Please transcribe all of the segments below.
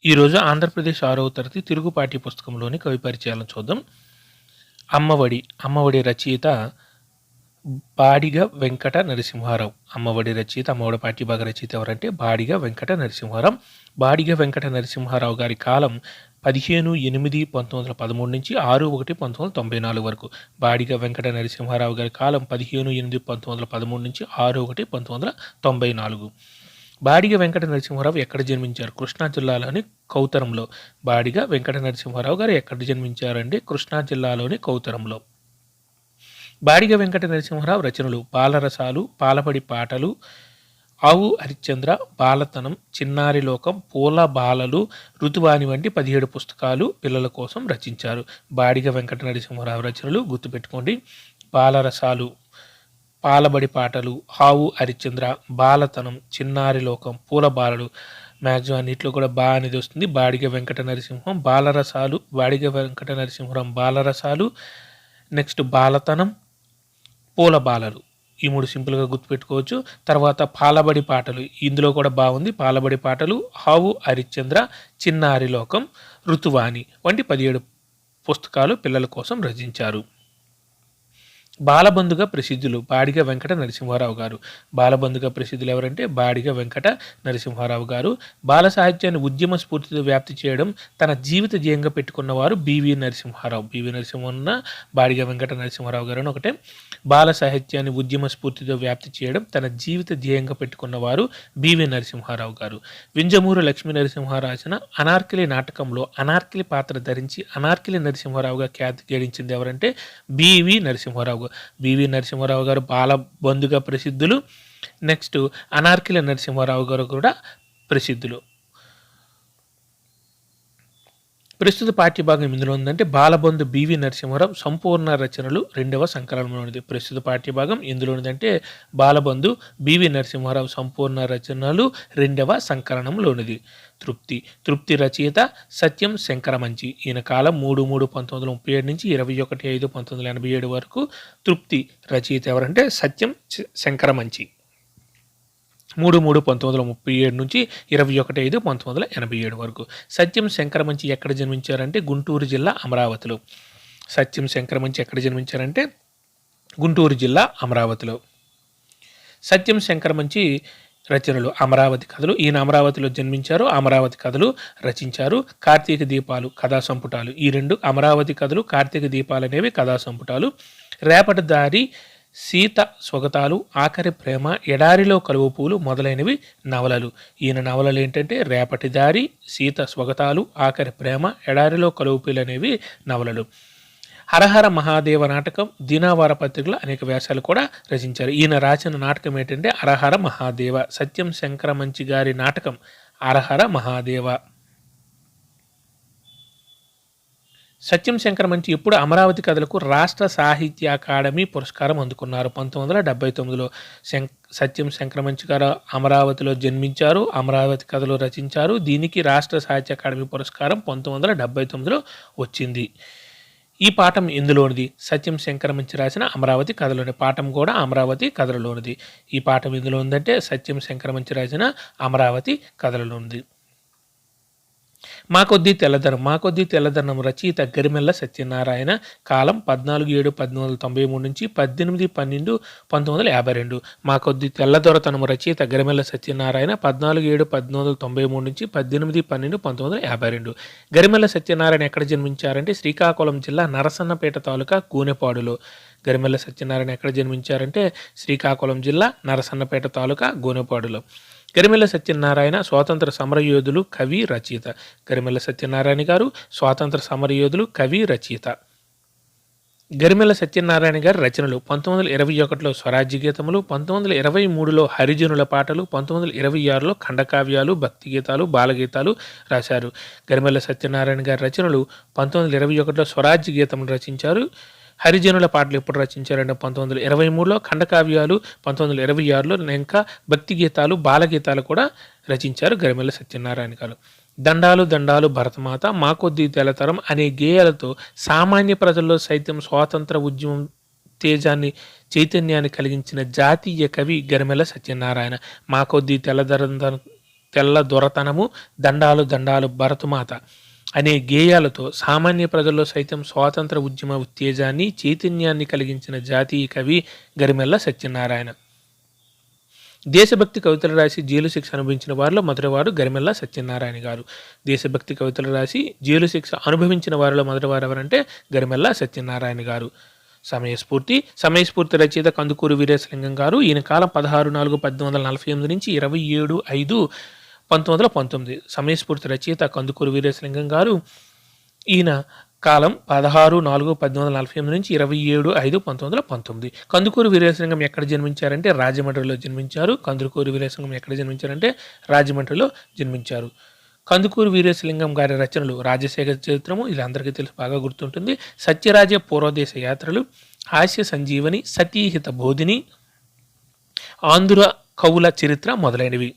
ఈరోజు ఆంధ్రప్రదేశ్ 6వ తరగతి తెలుగు పాఠ్య పుస్తకంలోని కవి పరిచయాలను చూద్దాం. అమ్మఒడి రచయిత బాడిగ వెంకట నరసింహారావు. అమ్మఒడి పాఠ్యభాగ రచయిత ఎవరంటే బాడిగ వెంకట నరసింహారావు. బాడిగ వెంకట నరసింహారావు గారి కాలం 15/8/1913 నుంచి 6/1/1994 వరకు. బాడిగ వెంకట నరసింహారావు గారి కాలం 15/8/1913 నుంచి 6/1/1994. బాడిగ వెంకట నరసింహారావు ఎక్కడ జన్మించారు? కృష్ణా జిల్లాలోని కౌతరంలో. బాడిగ వెంకట నరసింహారావు గారు ఎక్కడ జన్మించారండి? కృష్ణా జిల్లాలోని కౌతరంలో. బాడిగ వెంకట నరసింహారావు రచనలు: బాలరసాలు, పాలబడి పాటలు, ఆవు హరిశ్చంద్ర, బాలతనం, చిన్నారి లోకం, పూల బాలలు, ఋతువాణి వంటి 17 పుస్తకాలు పిల్లల కోసం రచించారు. బాడిగ వెంకట నరసింహారావు రచనలు గుర్తుపెట్టుకోండి: బాలరసాలు, పాలబడి పాటలు, ఆవు హరిశ్చంద్ర, బాలతనం, చిన్నారి లోకం, పూల బాలలు. మ్యాక్సిమం అన్నింటిలో కూడా బా అనేది వస్తుంది. బాడిగ వెంకట నరసింహం బాలరసాలు, బాడిగ వెంకట నరసింహం బాలరసాలు, నెక్స్ట్ బాలతనం, పూల బాలలు. ఈ 3 సింపుల్గా గుర్తుపెట్టుకోవచ్చు. తర్వాత పాలబడి పాటలు, ఇందులో కూడా బాగుంది. పాలబడి పాటలు, ఆవు హరిశ్చంద్ర, చిన్నారి లోకం, ఋతువాణి వంటి 17 పుస్తకాలు పిల్లల కోసం రచించారు. బాలబంధుగా ప్రసిద్ధులు: బాడిగ వెంకట నరసింహారావు గారు. బాలబంధుగా ప్రసిద్ధులు ఎవరంటే బాడిగ వెంకట నరసింహారావు గారు. బాల సాహిత్యాన్ని ఉద్యమ స్ఫూర్తితో వ్యాప్తి చేయడం తన జీవిత ధ్యేయంగా పెట్టుకున్నవారు బివి నరసింహారావు. బివి నరసింహన్న బాడిగ వెంకట నరసింహారావు గారు అని ఒకటే. బాల సాహిత్యాన్ని ఉద్యమ స్ఫూర్తితో వ్యాప్తి చేయడం తన జీవిత ధ్యేయంగా పెట్టుకున్నవారు బివి నరసింహారావు గారు. వింజమూరు లక్ష్మీ నరసింహ రాసిన అనార్కిలి నాటకంలో అనార్కిలి పాత్ర ధరించి అనార్కిలి నరసింహారావుగా ఖ్యాతి గడించింది ఎవరంటే బివి నరసింహారావు. బివి నరసింహారావు గారు బాలబంధుగా ప్రసిద్ధులు. నెక్స్ట్ అనార్కిలి నరసింహారావు గారు కూడా ప్రసిద్ధులు. ప్రస్తుత పాఠ్యభాగం ఇందులో ఉందంటే బాలబంధు బివి నరసింహారావు సంపూర్ణ రచనలు 2వ సంకలనంలోనిది. ప్రస్తుత పాఠ్యభాగం ఇందులో ఉందంటే బాలబంధు బివి నరసింహారావు సంపూర్ణ రచనలు 2వ సంకలనంలోనిది. తృప్తి రచయిత సత్యం శంకరమంచి. ఈయన కాలం 3/3/1937 నుంచి 21/5/1987 వరకు. తృప్తి రచయిత ఎవరంటే సత్యం శంకరమంచి. 3/3/1937 నుంచి 21/5/1987 వరకు. సత్యం శంకరమంచి ఎక్కడ జన్మించారంటే గుంటూరు జిల్లా అమరావతిలో. సత్యం శంకరమంచి ఎక్కడ జన్మించారంటే గుంటూరు జిల్లా అమరావతిలో. సత్యం శంకరమంచి రచనలు: అమరావతి కథలు. ఈయన అమరావతిలో జన్మించారు. అమరావతి కథలు రచించారు. కార్తీక దీపాలు కథా సంపుటాలు. ఈ 2 అమరావతి కథలు, కార్తీక దీపాలు అనేవి కథా సంపుటాలు. రేపటి దారి, సీత స్వగతాలు, ఆఖరి ప్రేమ, ఎడారిలో కలువ పూలు మొదలైనవి నవలలు. ఈయన నవలలు ఏంటంటే రేపటి దారి, సీత స్వగతాలు, ఆఖరి ప్రేమ, ఎడారిలో కలువ పూలు అనేవి నవలలు. హరహర మహాదేవ నాటకం, దినవార పత్రికలు అనేక వ్యాసాలు కూడా రచించారు. ఈయన రాసిన నాటకం ఏంటంటే హరహర మహాదేవ. సత్యం శంకరమంచి గారి నాటకం హరహర మహాదేవ. సత్యం శంకరమంచి ఎప్పుడు అమరావతి కథలకు రాష్ట్ర సాహిత్య అకాడమీ పురస్కారం అందుకున్నారు? 1979లో. సత్యం శంకరమంచి గారు అమరావతిలో జన్మించారు. అమరావతి కథలు రచించారు. దీనికి రాష్ట్ర సాహిత్య అకాడమీ పురస్కారం 1979లో వచ్చింది. ఈ పాఠం ఎందులోనిది? సత్యం శంకరమంచి రాసిన అమరావతి కథలోని. పాఠం కూడా అమరావతి కథలలోనిది. ఈ పాఠం ఎందులో ఉందంటే సత్యం శంకరమంచి రాసిన అమరావతి కథలలో ఉంది. మాకొద్దీ తెల్లదనం రచయిత గరిమెల్ల సత్యనారాయణ. కాలం 14/7/1993 నుంచి 18/12/1952. మాకొద్దీ తెల్లదొరతనం రచయిత గరిమెల్ల సత్యనారాయణ 14/7/1993 నుంచి 18/12/1952. గరిమెల్ల సత్యనారాయణ ఎక్కడ జన్మించారంటే శ్రీకాకుళం జిల్లా నరసన్నపేట తాలూకా గూనెపాడులో. గరిమెల్ల సత్యనారాయణ ఎక్కడ జన్మించారంటే శ్రీకాకుళం జిల్లా నరసన్నపేట తాలూకా గూనెపాడులో. గరిమెల్ల సత్యనారాయణ స్వాతంత్ర సమరయోధులు, కవి, రచయిత. గరిమెల్ల సత్యనారాయణ గారు స్వాతంత్ర సమరయోధులు, కవి, రచయిత. గరిమెల్ల సత్యనారాయణ గారి రచనలు: 1921లో స్వరాజ్య గీతములు, 1923లో హరిజనుల పాటలు, 1926లో ఖండకావ్యాలు, భక్తి గీతాలు, బాలగీతాలు రాశారు. గరిమెల్ల సత్యనారాయణ గారి రచనలు: 1921లో స్వరాజ్య గీతములు రచించారు. హరిజనుల పాటలు ఎప్పుడు రచించారంటే 1923లో, ఖండకావ్యాలు 1926లో, ఇంకా భక్తి గీతాలు, బాలగీతాలు కూడా రచించారు గరిమెల్ల సత్యనారాయణ గారు. దండాలు భరతమాత, మాకొద్దీ తెల్లతరం అనే గేయాలతో సామాన్య ప్రజల్లో సైతం స్వాతంత్ర ఉద్యమం చైతన్యాన్ని కలిగించిన జాతీయ కవి గరిమెల్ల సత్యనారాయణ. మాకొద్దీ తెల్ల దొరతనము, దండాలు దండాలు భరతమాత అనే గేయాలతో సామాన్య ప్రజల్లో సైతం స్వాతంత్ర ఉద్యమ ఉత్తేజాన్ని, చైతన్యాన్ని కలిగించిన జాతీయ కవి గరిమెల్ల సత్యనారాయణ. దేశభక్తి కవితలు రాసి జైలు శిక్ష అనుభవించిన వారిలో మొదటివారు గరిమెల్ల సత్యనారాయణ గారు. దేశభక్తి కవితలు రాసి జైలు శిక్ష అనుభవించిన వారిలో మొదటివారు ఎవరంటే గరిమెల్ల సత్యనారాయణ గారు. సమయస్ఫూర్తి రచయిత కందుకూరి వీరేశలింగం గారు. ఈయన కాలం 16/4/1848 నుంచి 27/5/1919. సమయస్ఫూర్తి రచయిత కందుకూరి వీరేశలింగం గారు. ఈయన కాలం 16/4/1848 నుంచి 27/5/1919. కందుకూరి వీరేశలింగం ఎక్కడ జన్మించారంటే రాజమండ్రిలో జన్మించారు. కందుకూరి వీరేశలింగం ఎక్కడ జన్మించారంటే రాజమండ్రిలో జన్మించారు. కందుకూరి వీరేశలింగం గారి రచనలు రాజశేఖర చరిత్రము, ఇది అందరికీ తెలిసి బాగా గుర్తుంటుంది, సత్యరాజ పూర్వదేశ యాత్రలు, హాస్య సంజీవని, సతీహిత బోధిని, ఆంధ్ర కవుల చరిత్ర మొదలైనవి.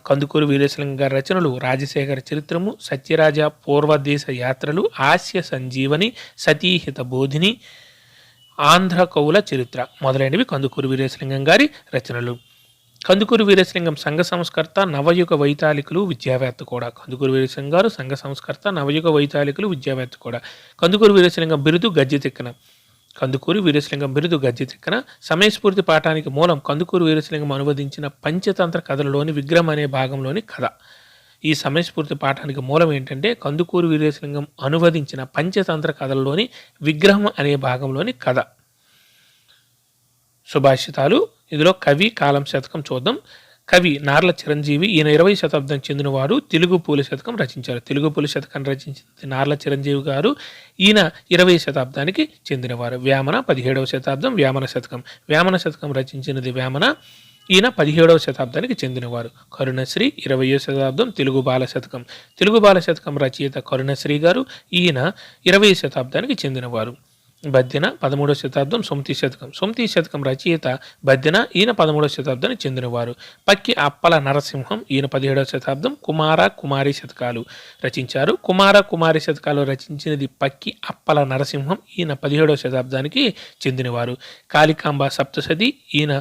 కందుకూరి వీరేశలింగం గారి రచనలు రాజశేఖర చరిత్రము, సత్యరాజ పూర్వదేశ యాత్రలు, హాస్య సంజీవని, సతీహిత బోధిని, ఆంధ్ర కవుల చరిత్ర మొదలైనవి కందుకూరి వీరేశలింగం గారి రచనలు. కందుకూరి వీరేశలింగం సంఘ సంస్కర్త, నవయుగ వైతాళికులు, విద్యావేత్త కూడా. కందుకూరి వీరేశలింగం గారు సంఘ సంస్కర్త, నవయుగ వైతాళికులు, విద్యావేత్త కూడా. కందుకూరి వీరేశలింగం బిరుదు గద్యతిక్కన. కందుకూరి వీరేశలింగం బిరుదు గద్యతిక్కన. సమయస్ఫూర్తి పాఠానికి మూలం కందుకూరి వీరేశలింగం అనువదించిన పంచతంత్ర కథలలోని విగ్రహం అనే భాగంలోని కథ. ఈ సమయస్ఫూర్తి పాఠానికి మూలం ఏంటంటే కందుకూరి వీరేశలింగం అనువదించిన పంచతంత్ర కథలలోని విగ్రహం అనే భాగంలోని కథ. సుభాషితాలు. ఇందులో కవి, కాలం, శతకం చూద్దాం. కవి నార్ల చిరంజీవి. ఈయన 20వ శతాబ్దం చెందినవారు. తెలుగు పూల శతకం రచించారు. తెలుగు పూల శతకాన్ని రచించింది నార్ల చిరంజీవి గారు. ఈయన 20వ శతాబ్దానికి చెందినవారు. వేమన 17వ శతాబ్దం వేమన శతకం. వేమన శతకం రచించినది వేమన. ఈయన 17వ శతాబ్దానికి చెందినవారు. కరుణశ్రీ 20వ శతాబ్దం తెలుగు బాల శతకం. తెలుగు బాల శతకం రచయిత కరుణశ్రీ గారు. ఈయన 20వ శతాబ్దానికి చెందినవారు. బద్దెన 13వ శతాబ్దం సుమతి శతకం. సుమతి శతకం రచయిత బద్దెన. ఈయన 13వ శతాబ్దానికి చెందినవారు. పక్కి అప్పల నరసింహం. ఈయన 17వ శతాబ్దం కుమార కుమారి శతకాలు రచించారు. కుమార కుమారి శతకాలు రచించినది పక్కి అప్పల నరసింహం. ఈయన 17వ శతాబ్దానికి చెందినవారు. కాళికాంబ సప్తసతి. ఈయన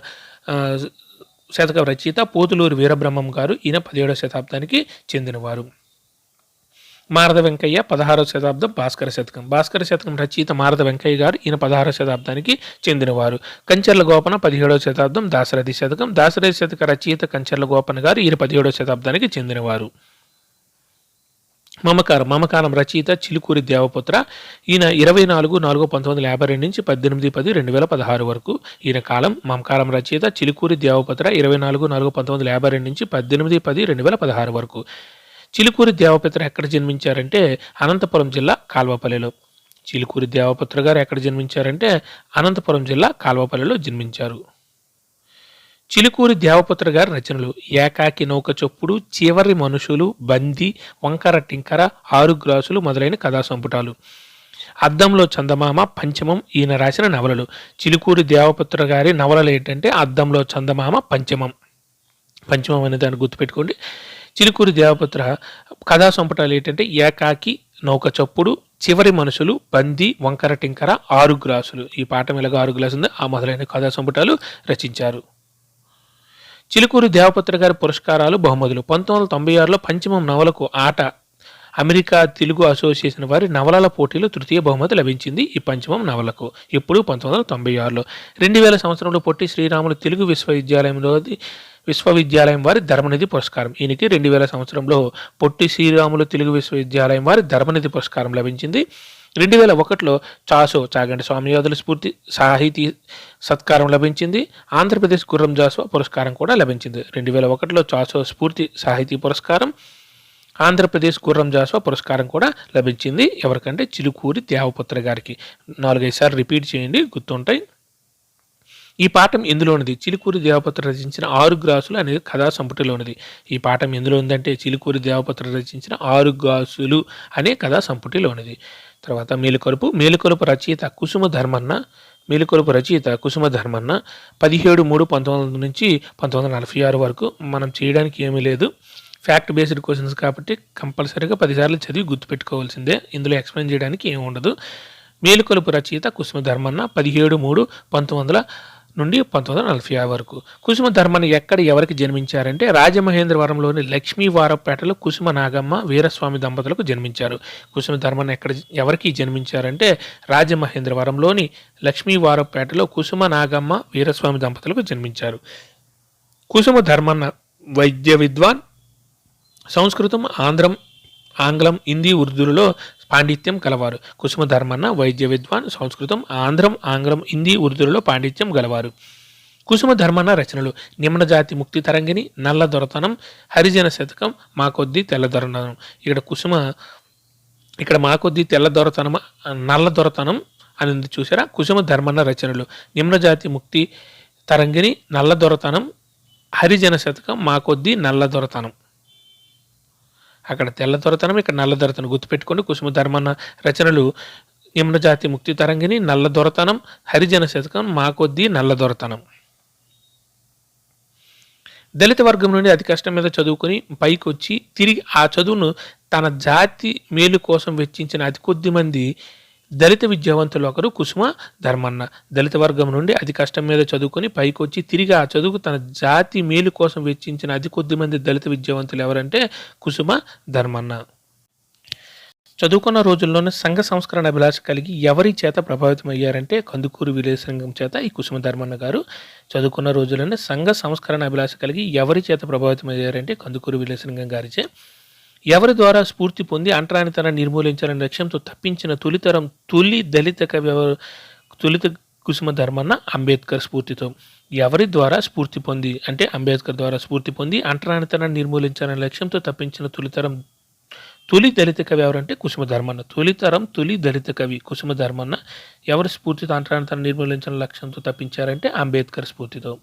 శతకం రచయిత పోతులూరు వీరబ్రహ్మం గారు. ఈయన 17వ శతాబ్దానికి చెందినవారు. మారద వెంకయ్య 16వ శతాబ్దం భాస్కర శతకం. భాస్కర శతకం రచయిత మారద వెంకయ్య గారు. ఈయన 16వ శతాబ్దానికి చెందినవారు. కంచర్ల గోపన 17వ శతాబ్దం దాశరథి శతకం. దాశరథి శతక రచయిత కంచర్ల గోపన గారు. ఈయన 17వ శతాబ్దానికి చెందినవారు. మమకారం రచయిత చిలుకూరి దేవపుత్ర. ఈయన 24/4/1952 నుంచి 18/10/2016 వరకు. ఈయన కాలం. మమకారం రచయిత చిలుకూరి దేవపుత్ర 24/4/1952 నుంచి 18/10/2016 వరకు. చిలుకూరి దేవపుత్ర ఎక్కడ జన్మించారంటే అనంతపురం జిల్లా కాల్వపల్లిలో. చిలుకూరి దేవపుత్ర గారు ఎక్కడ జన్మించారంటే అనంతపురం జిల్లా కాల్వపల్లిలో జన్మించారు. చిలుకూరి దేవపుత్ర గారి రచనలు ఏకాకి నౌక చొప్పుడు, చివరి మనుషులు, బంది, వంకర టింకర, 6 గ్రాసులు మొదలైన కథా సంపుటాలు. అద్దంలో చందమామ, పంచమం ఈయన రాసిన నవలలు. చిలుకూరి దేవపుత్ర గారి నవలలు ఏంటంటే అద్దంలో చందమామ, పంచమం అనే దాన్ని గుర్తుపెట్టుకోండి. చిలుకూరి దేవపుత్ర కథా సంపుటాలు ఏంటంటే ఏకాకి నౌక చప్పుడు, చివరి మనుషులు, బంది, వంకర టింకర, 6 గ్రాసులు. ఈ పాఠం ఎలాగో 6 గ్లాసు ఉంది. ఆ మొదలైన కథా సంపుటాలు రచించారు. చిలుకూరి దేవపుత్ర గారి పురస్కారాలు, బహుమతులు. 1996లో పంచమం నవలకు ఆట అమెరికా తెలుగు అసోసియేషన్ వారి నవలల పోటీలో తృతీయ బహుమతి లభించింది ఈ పంచమం నవలకు. ఇప్పుడు 1996లో. 2000 సంవత్సరంలో పొట్టి శ్రీరాములు తెలుగు విశ్వవిద్యాలయం వారి ధర్మనిధి పురస్కారం. ఈయనకి 2000 సంవత్సరంలో పొట్టి శ్రీరాములు తెలుగు విశ్వవిద్యాలయం వారి ధర్మనిధి పురస్కారం లభించింది. 2001లో చాగంటి స్వామియాదుల స్ఫూర్తి సాహితీ సత్కారం లభించింది. ఆంధ్రప్రదేశ్ గుర్రం జాషువా పురస్కారం కూడా లభించింది. 2001లో చాసో స్ఫూర్తి సాహితీ పురస్కారం, ఆంధ్రప్రదేశ్ గుర్రం జాషువా పురస్కారం కూడా లభించింది. ఎవరికంటే చిలుకూరి దేవపుత్ర గారికి. 4-5 సార్లు రిపీట్ చేయండి, గుర్తుంటాయి. ఈ పాఠం ఎందులోనిది? చిలుకూరి దేవపుత్ర రచించిన 6 గ్రాసులు అనే కథా సంపుటిలోనిది. ఈ పాఠం ఎందులో ఉందంటే చిలుకూరి దేవపుత్ర రచించిన 6 గ్రాసులు అనే కథా సంపుటిలోనిది. తర్వాత మేలుకొలుపు రచయిత కుసుమ ధర్మన్న. 17/3/1919 నుంచి 1946 వరకు. మనం చేయడానికి ఏమీ లేదు, ఫ్యాక్ట్ బేస్డ్ క్వశ్చన్స్ కాబట్టి కంపల్సరీగా 10 సార్లు చదివి గుర్తుపెట్టుకోవాల్సిందే. ఇందులో ఎక్స్ప్లెయిన్ చేయడానికి ఏమి ఉండదు. మేలుకొలుపు రచయిత కుసుమ ధర్మన్న. 17/3/1946 నుండి 1945 వరకు. కుసుమ ధర్మన్న ఎక్కడ ఎవరికి జన్మించారంటే రాజమహేంద్రవరంలోని లక్ష్మీవారపేటలో కుసుమ నాగమ్మ వీరస్వామి దంపతులకు జన్మించారు. కుసుమ ధర్మన్న ఎక్కడ ఎవరికి జన్మించారంటే రాజమహేంద్రవరంలోని లక్ష్మీవారపేటలో కుసుమ నాగమ్మ వీరస్వామి దంపతులకు జన్మించారు. కుసుమ ధర్మన్న వైద్య విద్వాన్, సంస్కృతం, ఆంగ్లం, హిందీ, ఉర్దూలలో పాండిత్యం కలవారు. కుసుమ ధర్మన్న వైద్య విద్వాన్, సంస్కృతం, ఆంగ్లం, హిందీ, ఉర్దూలలో పాండిత్యం గలవారు. కుసుమ ధర్మన్న రచనలు: నిమ్నజాతి ముక్తి తరంగిణి, నల్ల దొరతనం, హరిజన శతకం, మాకొద్ది తెల్ల దొరతనం. ఇక్కడ మాకొద్ది తెల్ల దొరతనం, నల్ల దొరతనం అని ఉంది చూసారా. కుసుమ ధర్మన్న రచనలు: నిమ్నజాతి ముక్తి తరంగిణి, నల్ల దొరతనం, హరిజన శతకం, మాకొద్ది నల్ల దొరతనం. అక్కడ తెల్ల దొరతనం, ఇక్కడ నల్ల దొరతనం గుర్తుపెట్టుకోండి. కుసుమ ధర్మన్న రచనలు: నిమ్నజాతి ముక్తి తరంగిణి, నల్ల దొరతనం, హరిజన శతకం, మాకొద్ది నల్ల దొరతనం. దళిత వర్గం నుండి అతి కష్టం మీద చదువుకుని పైకి వచ్చి తిరిగి ఆ చదువును తన జాతి మేలు కోసం వెచ్చించిన అతి కొద్ది మంది దళిత విద్యావంతులు ఒకరు కుసుమ ధర్మన్న. దళిత వర్గం నుండి అతి కష్టం మీద చదువుకొని పైకి వచ్చి తిరిగి ఆ చదువుకు తన జాతి మేలు కోసం వెచ్చించిన అతి కొద్ది మంది దళిత విద్యావంతులు ఎవరంటే కుసుమ ధర్మన్న. చదువుకున్న రోజుల్లోనే సంఘ సంస్కరణ అభిలాష కలిగి ఎవరి చేత ప్రభావితం అయ్యారంటే కందుకూరి వీరేశలింగం చేత ఈ కుసుమ ధర్మన్న గారు చదువుకున్న రోజుల్లోనే సంఘ సంస్కరణ అభిలాష కలిగి ఎవరి చేత ప్రభావితం అయ్యారంటే కందుకూరి వీరేశలింగం గారిచే. ఎవరి ద్వారా స్ఫూర్తి పొంది అంటరానితనాన్ని నిర్మూలించాలనే లక్ష్యంతో తప్పించిన తొలి దళిత కవి తొలిత కుసుమ ధర్మన్న అంబేద్కర్ స్ఫూర్తితో. ఎవరి ద్వారా స్ఫూర్తి పొంది అంటే అంబేద్కర్ ద్వారా స్ఫూర్తి పొంది అంటరానితనాన్ని నిర్మూలించాలనే లక్ష్యంతో తప్పించిన తొలి దళిత కవి ఎవరంటే కుసుమ ధర్మన్న. తొలి దళిత కవి కుసుమ ధర్మన్న ఎవరి స్ఫూర్తితో అంటరానితనాన్ని నిర్మూలించాలనే లక్ష్యంతో తప్పించారంటే అంబేద్కర్ స్ఫూర్తితో.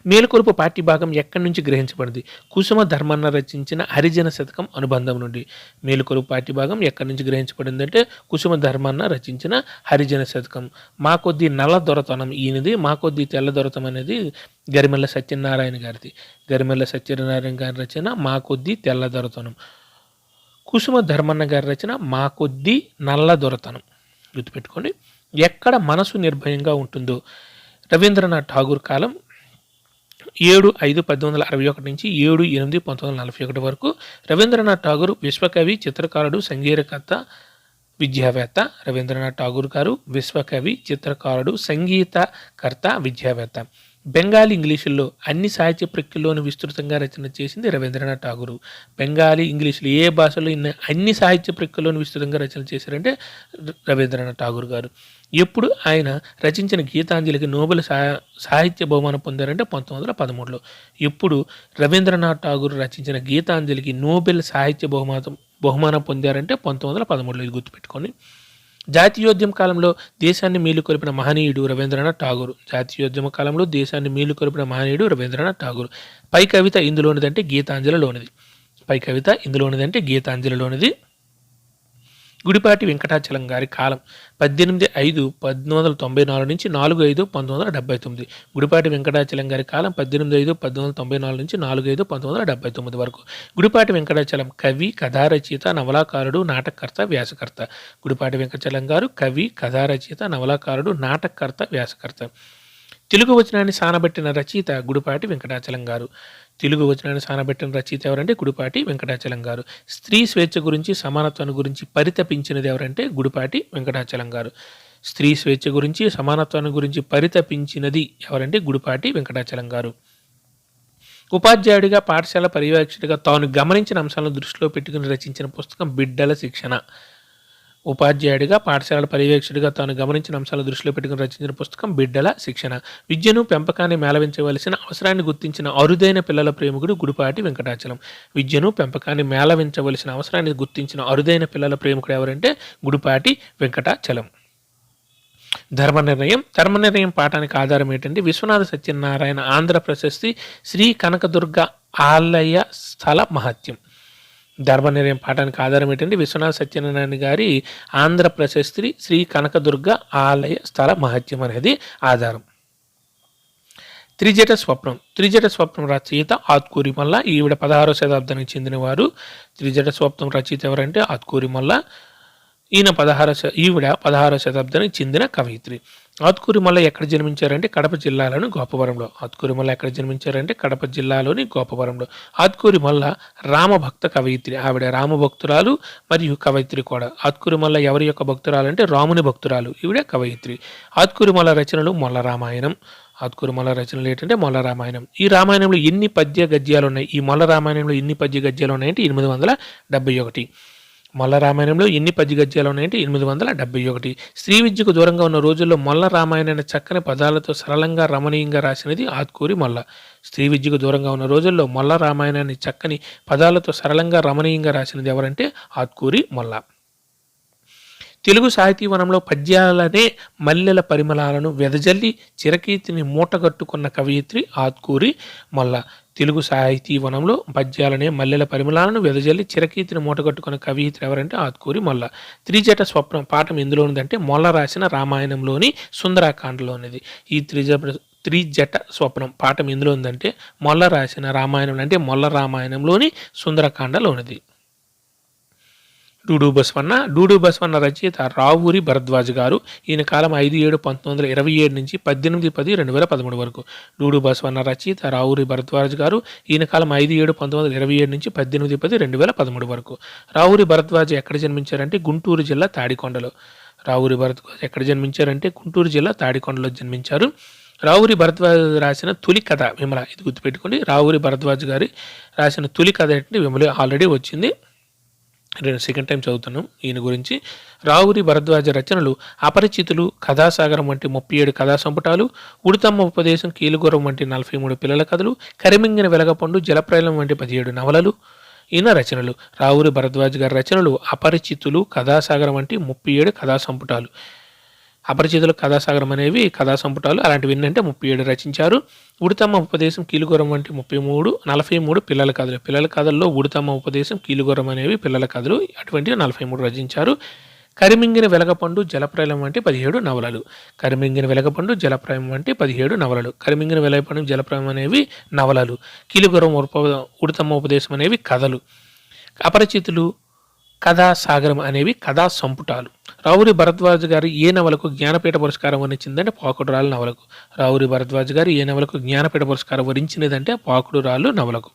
మేలుకొలుపు పాఠ్య భాగం ఎక్కడి నుంచి గ్రహించబడింది? కుసుమ ధర్మన్న రచించిన హరిజన శతకం అనుబంధం నుండి. మేలుకొలుపు పాఠ్య భాగం ఎక్కడి నుంచి గ్రహించబడింది అంటే కుసుమ ధర్మన్న రచించిన హరిజన శతకం. మాకొద్ది నల్ల దొరతనం ఈయనది, మాకొద్ది తెల్ల దొరతనం అనేది గరిమెల్ల సత్యనారాయణ గారిది. గరిమెల్ల సత్యనారాయణ గారి రచన మాకొద్ది తెల్ల దొరతనం. కుసుమ ధర్మన్న గారి రచన మాకొద్ది నల్ల దొరతనం. గుర్తుపెట్టుకోండి. ఎక్కడ మనసు నిర్భయంగా ఉంటుందో. రవీంద్రనాథ్ ఠాగూర్ కాలం 7/5/1861 నుంచి 7/8/1941 వరకు. రవీంద్రనాథ్ ఠాగూర్ విశ్వకవి, చిత్రకారుడు, సంగీతకర్త, విద్యావేత్త. రవీంద్రనాథ్ ఠాగూర్ గారు విశ్వకవి, చిత్రకారుడు, సంగీతకర్త, విద్యావేత్త. బెంగాలీ ఇంగ్లీషుల్లో అన్ని సాహిత్య ప్రక్రియల్లోనూ విస్తృతంగా రచన చేసింది రవీంద్రనాథ్ ఠాగూర్. బెంగాలీ ఇంగ్లీషులు ఏ భాషలో అన్ని సాహిత్య ప్రక్రియల్లోనూ విస్తృతంగా రచన చేశారంటే రవీంద్రనాథ్ ఠాగూర్ గారు. ఎప్పుడు ఆయన రచించిన గీతాంజలికి నోబెల్ సాహిత్య బహుమానం పొందారంటే 1913లో. ఎప్పుడు రవీంద్రనాథ్ ఠాగూర్ రచించిన గీతాంజలికి నోబెల్ సాహిత్య బహుమానం పొందారంటే 1913లో. ఇది గుర్తుపెట్టుకోండి. జాతీయోద్యమ కాలంలో దేశాన్ని మేలుకొల్పిన మహనీయుడు రవీంద్రనాథ్ ఠాగూర్. జాతీయోద్యమ కాలంలో దేశాన్ని మేలుకొల్పిన మహనీయుడు రవీంద్రనాథ్ ఠాగూర్. పై కవిత ఇందులోనిదంటే గీతాంజలిలోనిది. పై కవిత ఇందులోనిదంటే గీతాంజలిలోనిది. గుడిపాటి వెంకటాచలం గారి కాలం 18/5/1994 నుంచి 4/5/1979. గుడిపాటి వెంకటాచలం గారి కాలం 18/5/1994 నుంచి 4/5/1979 వరకు. గుడిపాటి వెంకటాచలం కవి, కథా రచయిత, నవలాకారుడు, నాటకకర్త, వ్యాసకర్త. గుడిపాటి వెంకటాచలం గారు కవి, కథా రచయిత, నవలాకారుడు, నాటకకర్త, వ్యాసకర్త. తెలుగు వచనాన్ని సానబెట్టిన రచయిత గుడిపాటి వెంకటాచలం గారు. తెలుగు వచనాన్ని సానబెట్టిన రచయిత ఎవరంటే గుడిపాటి వెంకటాచలం గారు. స్త్రీ స్వేచ్ఛ గురించి, సమానత్వాన్ని గురించి పరితపించినది ఎవరంటే గుడిపాటి వెంకటాచలం గారు. స్త్రీ స్వేచ్ఛ గురించి, సమానత్వాన్ని గురించి పరితపించినది ఎవరంటే గుడిపాటి వెంకటాచలం గారు. ఉపాధ్యాయుడిగా, పాఠశాల పర్యవేక్షకుడిగా తాను గమనించిన అంశాలను దృష్టిలో పెట్టుకుని రచించిన పుస్తకం బిడ్డల శిక్షణ. ఉపాధ్యాయుడిగా, పాఠశాల పర్యవేక్షకుడిగా తాను గమనించిన అంశాల దృష్టిలో పెట్టుకుని రచించిన పుస్తకం బిడ్డల శిక్షణ. విద్యను, పెంపకాన్ని మేళవించవలసిన అవసరాన్ని గుర్తించిన అరుదైన పిల్లల ప్రేమికుడు గుడిపాటి వెంకటాచలం. విద్యను, పెంపకాన్ని మేళవించవలసిన అవసరాన్ని గుర్తించిన అరుదైన పిల్లల ప్రేమికుడు ఎవరంటే గుడిపాటి వెంకటాచలం. ధర్మనిర్ణయం పాఠానికి ఆధారం ఏంటంటే విశ్వనాథ సత్యనారాయణ ఆంధ్ర ప్రశస్తి శ్రీ కనకదుర్గ ఆలయ స్థల మహత్యం. ధర్మనిర్ణయం పాఠానికి ఆధారం ఏంటంటే విశ్వనాథ సత్యనారాయణ గారి ఆంధ్ర ప్రశస్తి శ్రీ కనకదుర్గ ఆలయ స్థల మహత్యం అనేది ఆధారం. త్రిజట స్వప్నం రచయిత ఆత్కూరి మల్ల. ఈవిడ 16వ శతాబ్దానికి చెందినవారు. త్రిజట స్వప్నం రచయిత ఎవరంటే ఆత్కూరి మల్ల. ఈవిడ 16వ శతాబ్దానికి చెందిన కవయిత్రి. ఆత్కూరి మల్ల ఎక్కడ జన్మించారంటే కడప జిల్లాలోని గోపవరంలో. ఆత్కూరి మల్ల ఎక్కడ జన్మించారంటే కడప జిల్లాలోని గోపవరంలో. ఆత్కూరి మల్ల రామభక్త కవయిత్రి. ఆవిడ రామభక్తురాలు మరియు కవయిత్రి కూడా. ఆత్కూరి మల్ల ఎవరి యొక్క భక్తురాలు అంటే రాముని భక్తురాలు. ఈవిడ కవయిత్రి. ఆత్కూరి మల్ల రచనలు మొల్ల రామాయణం. ఆత్కూరి మల్ల రచనలు ఏంటంటే మొల్ల రామాయణం. ఈ రామాయణంలో ఎన్ని పద్య గద్యాలు ఉన్నాయి? ఈ మొల్ల రామాయణంలో ఎన్ని పద్య గద్యాలు ఉన్నాయంటే 871. మొల్ల రామాయణంలో ఎన్ని పద్య గద్యాలు ఉన్నాయంటే 871. శ్రీ విద్యకు దూరంగా ఉన్న రోజుల్లో మొల్ల రామాయణాన్ని చక్కని పదాలతో సరళంగా రమణీయంగా రాసినది ఆత్కూరి మల్ల. శ్రీ విద్యకు దూరంగా ఉన్న రోజుల్లో మొల్ల రామాయణాన్ని చక్కని పదాలతో సరళంగా రమణీయంగా రాసినది ఎవరంటే ఆత్కూరి మల్ల. తెలుగు సాహితీవనంలో పద్యాలనే మల్లెల పరిమళాలను వెదజల్లి చిరకీర్తిని మూటగట్టుకున్న కవయిత్రి ఆత్కూరి మల్ల. తెలుగు సాహితీవనంలో పద్యాలనే మల్లెల పరిమళాలను వెదజల్లి చిరకీర్తిని మూటగట్టుకున్న కవయిత్రి ఎవరంటే ఆత్కూరి మల్ల. త్రిజట స్వప్నం పాఠం ఎందులో ఉందంటే మొల్ల రాసిన రామాయణంలోని సుందరాకాండలోనిది. ఈ త్రిజట స్వప్నం పాఠం ఎందులో ఉందంటే మొల్ల రాసిన రామాయణం అంటే మొల్ల రామాయణంలోని సుందరకాండలోనిది. డూడు బసవన్న రచయిత రావూరి భరద్వాజ్ గారు. ఈయన కాలం 5/7/1927 నుంచి 18/10/2013 వరకు. డూడు బసవన్న రచయిత రావూరి భరద్వాజ్ గారు. ఈయన కాలం 5/7/1927 నుంచి 18/10/2013 వరకు. రావూరి భరద్వాజ్ ఎక్కడ జన్మించారంటే గుంటూరు జిల్లా తాడికొండలో. రావూరి భరద్వాజ్ ఎక్కడ జన్మించారంటే గుంటూరు జిల్లా తాడికొండలో జన్మించారు. రావూరి భరద్వాజ్ రాసిన తొలి కథ విమల. ఇది గుర్తుపెట్టుకోండి. రావూరి భరద్వాజ్ గారి రాసిన తొలి కథ ఏంటంటే విమల. ఆల్రెడీ వచ్చింది, నేను సెకండ్ టైం చదువుతున్నాం ఈయన గురించి. రావూరి భరద్వాజ రచనలు అపరిచితులు, కథాసాగరం వంటి 37 కథా సంపుటాలు, ఉడితమ్మ ఉపదేశం, కీలుగురం వంటి 43 పిల్లల కథలు, కరిమింగిన వెలగపండు, జలప్రలయం వంటి 17 నవలలు ఈయన రచనలు. రావూరి భరద్వాజ్ గారి రచనలు అపరిచితులు, కథాసాగరం వంటి 37 కథా సంపుటాలు. అపరిచితులు, కథాసాగరం అనేవి కథా సంపుటాలు. అలాంటివి ఏంటంటే 37 రచించారు. ఉడితమ్మ ఉపదేశం, కీలుగురం వంటి 43 పిల్లల కథలు. పిల్లల కథల్లో ఉడితమ్మ ఉపదేశం, కీలుగురం అనేవి పిల్లల కథలు. అటువంటివి 43 రచించారు. కరిమింగిన వెలగపండు, జలప్రలయం వంటి 17 నవలలు. కరిమింగిన వెలగపండు, జలప్రలయం వంటి 17 నవలలు. కరిమింగిన వెలగపండు, జలప్రలయం అనేవి నవలలు. కీలుగురం, ఉడితమ్మ ఉపదేశం అనేవి కథలు. అపరిచితులు, కథా సాగరం అనేవి కథా సంపుటాలు. రావూరి భరద్వాజ్ గారు ఏ నవలకు జ్ఞానపీఠ పురస్కారం వరించిందంటే పాకుడురాళ్ళు నవలకు. రావూరి భరద్వాజ్ గారు ఏ నవలకు జ్ఞానపీఠ పురస్కారం వరించినదంటే పాకుడురాళ్ళు నవలకు.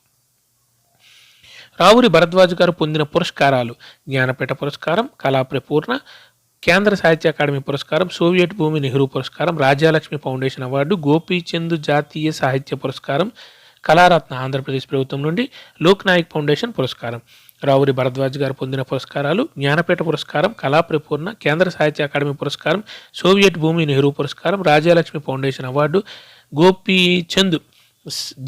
రావూరి భరద్వాజ్ గారు పొందిన పురస్కారాలు: జ్ఞానపీఠ పురస్కారం, కళాప్రపూర్ణ, కేంద్ర సాహిత్య అకాడమీ పురస్కారం, సోవియట్ భూమి నెహ్రూ పురస్కారం, రాజ్యలక్ష్మి ఫౌండేషన్ అవార్డు, గోపీచంద్ జాతీయ సాహిత్య పురస్కారం, కళారత్న ఆంధ్రప్రదేశ్ ప్రభుత్వం నుండి, లోక్ నాయక్ ఫౌండేషన్ పురస్కారం. రావూరి భరద్వాజ్ గారు పొందిన పురస్కారాలు: జ్ఞానపీఠ పురస్కారం, కళాప్రపూర్ణ, కేంద్ర సాహిత్య అకాడమీ పురస్కారం, సోవియట్ భూమి నెహ్రూ పురస్కారం, రాజ్యలక్ష్మి ఫౌండేషన్ అవార్డు, గోపీచంద్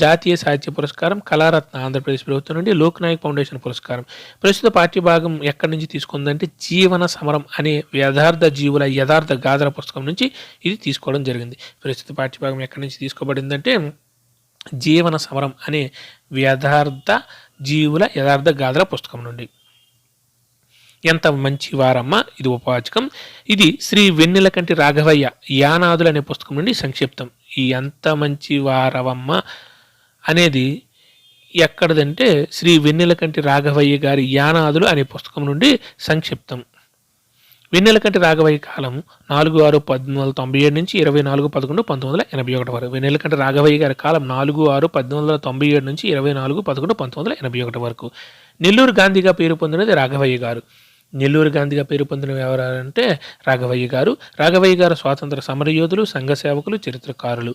జాతీయ సాహిత్య పురస్కారం, కళారత్న ఆంధ్రప్రదేశ్ ప్రభుత్వం నుండి, లోక్ నాయక్ ఫౌండేషన్ పురస్కారం. ప్రస్తుత పాఠ్యభాగం ఎక్కడి నుంచి తీసుకుందంటే జీవన సమరం అనే యథార్థ జీవుల యథార్థ గాథల పుస్తకం నుంచి ఇది తీసుకోవడం జరిగింది. ప్రస్తుత పాఠ్యభాగం ఎక్కడి నుంచి తీసుకోబడిందంటే జీవన సమరం అనే యథార్థ జీవుల యథార్థ గాథల పుస్తకం నుండి. ఎంత మంచి వారమ్మ, ఇది ఉపవాచకం. ఇది శ్రీ వెన్నెలకంటి రాఘవయ్య యానాదులు అనే పుస్తకం నుండి సంక్షిప్తం. ఈ ఎంత మంచి వారవమ్మ అనేది ఎక్కడదంటే శ్రీ వెన్నెలకంటి రాఘవయ్య గారి యానాదులు అనే పుస్తకం నుండి సంక్షిప్తం. వెన్నెలకంటి రాఘవయ్య కాలం 4/6/1897 నుంచి 24/11/1981 వరకు. వెన్నెలకంటి రాఘవయ్య గారి కాలం 4/6/1897 నుంచి 24/11/1981 వరకు. నెల్లూరు గాంధీగా పేరు పొందినది రాఘవయ్య గారు. నెల్లూరు గాంధీగా పేరు పొందినవి ఎవరంటే రాఘవయ్య గారు. రాఘవయ్య గారు స్వాతంత్ర సమరయోధులు, సంఘ సేవకులు, చరిత్రకారులు.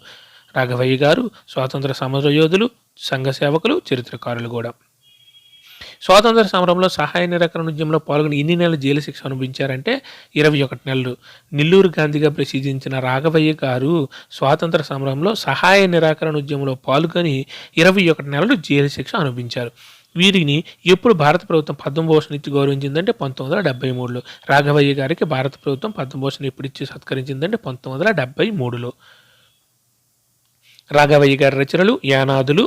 రాఘవయ్య గారు స్వాతంత్ర సమరయోధులు, సంఘ సేవకులు, చరిత్రకారులు కూడా. స్వాతంత్ర సమరంలో సహాయ నిరాకరణ ఉద్యమంలో పాల్గొని ఎన్ని నెలలు జైలు శిక్ష అనుభవించారంటే 21 నెలలు. నెల్లూరు గాంధీగా ప్రసిద్ధించిన రాఘవయ్య గారు స్వాతంత్ర సమరంలో సహాయ నిరాకరణ ఉద్యమంలో పాల్గొని 21 నెలలు జైలు శిక్ష అనుభవించారు. వీరిని ఎప్పుడు భారత ప్రభుత్వం పద్మభూషణ్ ఇచ్చి గౌరవించిందంటే 1973లో. రాఘవయ్య గారికి భారత ప్రభుత్వం పద్మభూషణ్ ఎప్పుడు ఇచ్చి సత్కరించిందంటే 1973లో. రాఘవయ్య గారి రచనలు: యానాదులు,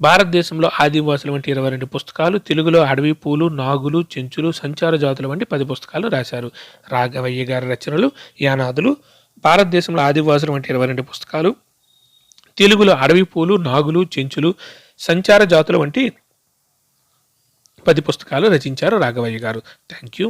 భారతదేశంలో ఆదివాసుల వంటి 22 పుస్తకాలు, తెలుగులో అడవి పూలు, నాగులు, చెంచులు, సంచార జాతుల వంటి 10 పుస్తకాలు రాశారు. రాఘవయ్య గారి రచనలు: యానాదులు, భారతదేశంలో ఆదివాసుల వంటి 22 పుస్తకాలు, తెలుగులో అడవి పూలు, నాగులు, చెంచులు, సంచార జాతుల వంటి 10 పుస్తకాలు రచించారు రాఘవయ్య గారు. Thank you.